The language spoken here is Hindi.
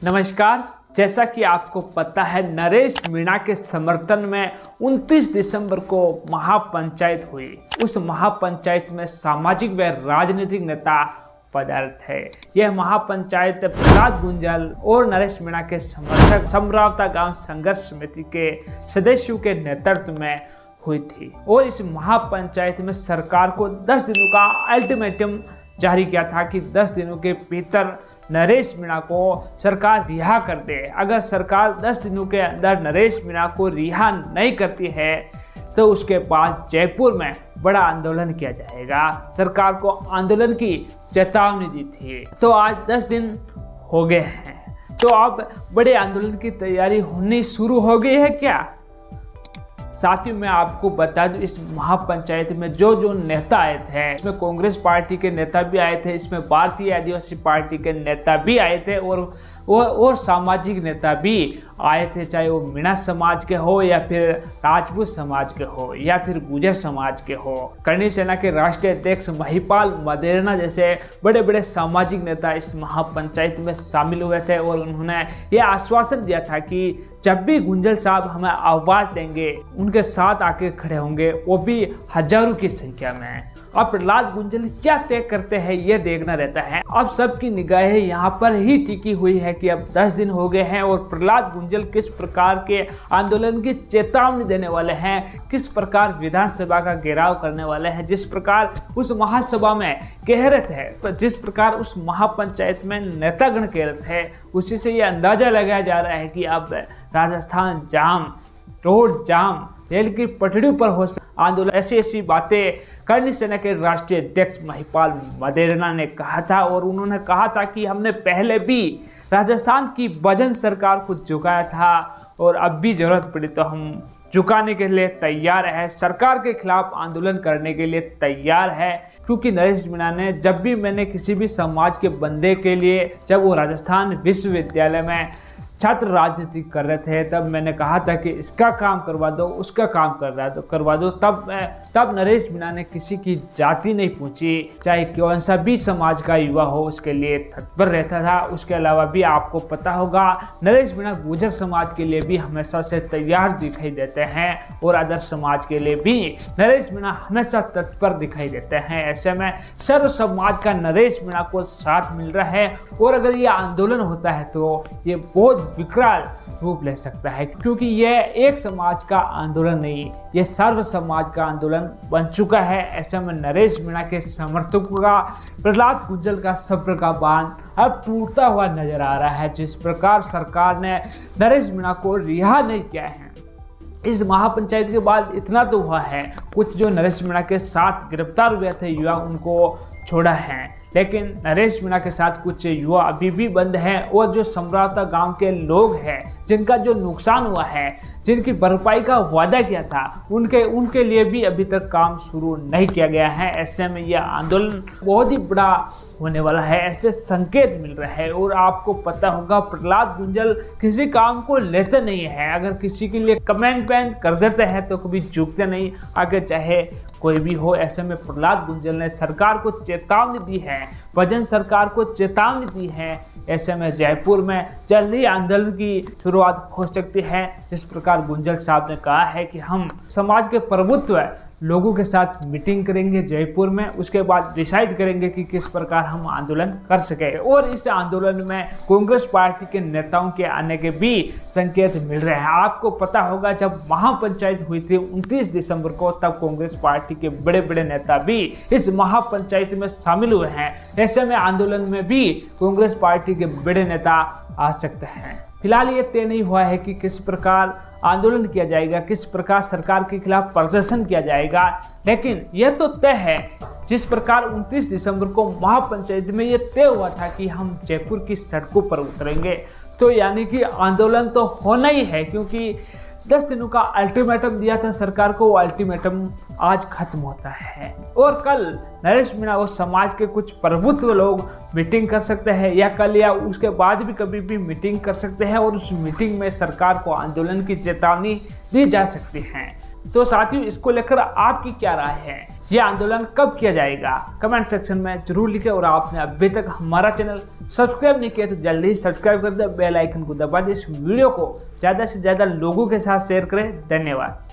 नमस्कार। जैसा कि आपको पता है, नरेश मीणा के समर्थन में 29 दिसंबर को महापंचायत हुई। उस महापंचायत में सामाजिक व राजनीतिक नेता पदार्थ थे। यह महापंचायत प्रहलाद गुंजल और नरेश मीणा के समर्थक समरावता गांव संघर्ष समिति के सदस्यों के नेतृत्व में हुई थी और इस महापंचायत में सरकार को 10 दिनों का अल्टीमेटम जारी किया था कि 10 दिनों के भीतर नरेश मीणा को सरकार रिहा कर दे। अगर सरकार 10 दिनों के अंदर नरेश मीणा को रिहा नहीं करती है तो उसके बाद जयपुर में बड़ा आंदोलन किया जाएगा। सरकार को आंदोलन की चेतावनी दी थी। तो आज 10 दिन हो गए हैं, तो अब बड़े आंदोलन की तैयारी होनी शुरू हो गई है क्या? साथियों, मैं आपको बता दूं, इस महापंचायत में जो नेता आए थे, इसमें कांग्रेस पार्टी के नेता भी आए थे, इसमें भारतीय आदिवासी पार्टी के नेता भी आए थे और सामाजिक नेता भी आए थे, चाहे वो मीणा समाज के हो या फिर राजपूत समाज के हो या फिर गुर्जर समाज के हो। करणी सेना के राष्ट्रीय अध्यक्ष महिपाल मदेरणा जैसे बड़े बड़े सामाजिक नेता इस महापंचायत में शामिल हुए थे और उन्होंने ये आश्वासन दिया था कि जब भी गुंजल साहब हमें आवाज देंगे उनके साथ आके खड़े होंगे, वो भी हजारों की संख्या में। अब प्रहलाद गुंजल क्या तय करते हैं ये देखना रहता है। अब सबकी निगाहें यहाँ पर ही टिकी हुई है कि अब 10 दिन हो गए हैं और प्रहलाद गुंजल किस प्रकार के आंदोलन की चेतावनी देने वाले हैं, किस प्रकार विधानसभा का घेराव करने वाले हैं, जिस प्रकार उस महासभा में कह रहे थे, जिस प्रकार उस महापंचायत में नेतागण कह रहे थे, उसी से ये अंदाजा लगाया जा रहा है कि अब राजस्थान जाम, रोड जाम, रेल की पटरियों पर हो आंदोलन। ऐसी बातें करणी सेना के राष्ट्रीय अध्यक्ष महिपाल मदेरणा ने कहा था और उन्होंने कहा था कि हमने पहले भी राजस्थान की बजन सरकार को झुकाया था और अब भी जरूरत पड़ी तो हम झुकाने के लिए तैयार है, सरकार के खिलाफ आंदोलन करने के लिए तैयार है। क्योंकि नरेश मीणा ने जब भी मैंने किसी भी समाज के बंदे के लिए, जब वो राजस्थान विश्वविद्यालय में छात्र राजनीति कर रहे थे, तब मैंने कहा था कि इसका काम करवा दो, उसका काम करवा दो। तब नरेश मीणा ने किसी की जाति नहीं पूछी, चाहे कौन सा भी समाज का युवा हो, उसके लिए तत्पर रहता था। उसके अलावा भी आपको पता होगा, नरेश मीणा गुर्जर समाज के लिए भी हमेशा से तैयार दिखाई देते हैं और अदर समाज के लिए भी नरेश मीणा हमेशा तत्पर दिखाई देते हैं। ऐसे में सर्व समाज का नरेश मीणा को साथ मिल रहा है और अगर ये आंदोलन होता है तो ये बहुत विकराल रूप ले सकता है, क्योंकि यह एक समाज का आंदोलन नहीं, यह सर्व समाज का आंदोलन बन चुका है। ऐसे में नरेश मीणा के समर्थकों का, प्रहलाद गुंजल का सब्र का बांध अब टूटता हुआ नजर आ रहा है। जिस प्रकार सरकार ने नरेश मीणा को रिहा नहीं किया है, इस महापंचायत के बाद इतना तो हुआ है, कुछ जो नरेश मीणा के साथ गिरफ्तार हुए थे युवा, उनको छोड़ा है, लेकिन नरेश मीणा के साथ कुछ युवा अभी भी बंद हैं और जो समरावता गांव के लोग हैं जिनका जो नुकसान हुआ है, जिनकी भरपाई का वादा किया था, उनके लिए भी अभी तक काम शुरू नहीं किया गया है। ऐसे में यह आंदोलन बहुत ही बड़ा होने वाला है, ऐसे संकेत मिल रहे हैं। और आपको पता होगा, प्रहलाद गुंजल किसी काम को लेते नहीं है, अगर किसी के लिए कमेंट कर देते हैं तो कभी झुकते नहीं, आगे चाहे कोई भी हो। ऐसे में प्रहलाद गुंजल ने सरकार को चेतावनी दी है, बजन सरकार को चेतावनी दी है। ऐसे में जयपुर में जल्द ही आंदोलन की शुरुआत हो सकती है। जिस प्रकार गुंजल साहब ने कहा है कि हम समाज के प्रभुत्व लोगों के साथ मीटिंग करेंगे जयपुर में, उसके बाद डिसाइड करेंगे कि किस प्रकार हम आंदोलन कर सके। और इस आंदोलन में कांग्रेस पार्टी के नेताओं के आने के भी संकेत मिल रहे हैं। आपको पता होगा, जब महापंचायत हुई थी 29 दिसंबर को, तब कांग्रेस पार्टी के बड़े बड़े नेता भी इस महापंचायत में शामिल हुए हैं। ऐसे में आंदोलन में भी कांग्रेस पार्टी के बड़े नेता आ सकते हैं। फिलहाल ये तय नहीं हुआ है कि किस प्रकार आंदोलन किया जाएगा, किस प्रकार सरकार के खिलाफ प्रदर्शन किया जाएगा, लेकिन यह तो तय है, जिस प्रकार 29 दिसंबर को महापंचायत में यह तय हुआ था कि हम जयपुर की सड़कों पर उतरेंगे, तो यानी कि आंदोलन तो होना ही है। क्योंकि 10 दिनों का अल्टीमेटम दिया था सरकार को, वो अल्टीमेटम आज खत्म होता है और कल नरेश मीणा और समाज के कुछ प्रभुत्व लोग मीटिंग कर सकते हैं, या कल या उसके बाद भी कभी भी मीटिंग कर सकते हैं और उस मीटिंग में सरकार को आंदोलन की चेतावनी दी जा सकती है। तो साथियों, इसको लेकर आपकी क्या राय है? यह आंदोलन कब किया जाएगा, कमेंट सेक्शन में जरूर लिखें। और आपने अभी तक हमारा चैनल सब्सक्राइब नहीं किया तो जल्दी ही सब्सक्राइब कर दे, बेल आइकन को दबा दे। इस वीडियो को ज़्यादा से ज़्यादा लोगों के साथ शेयर करें। धन्यवाद।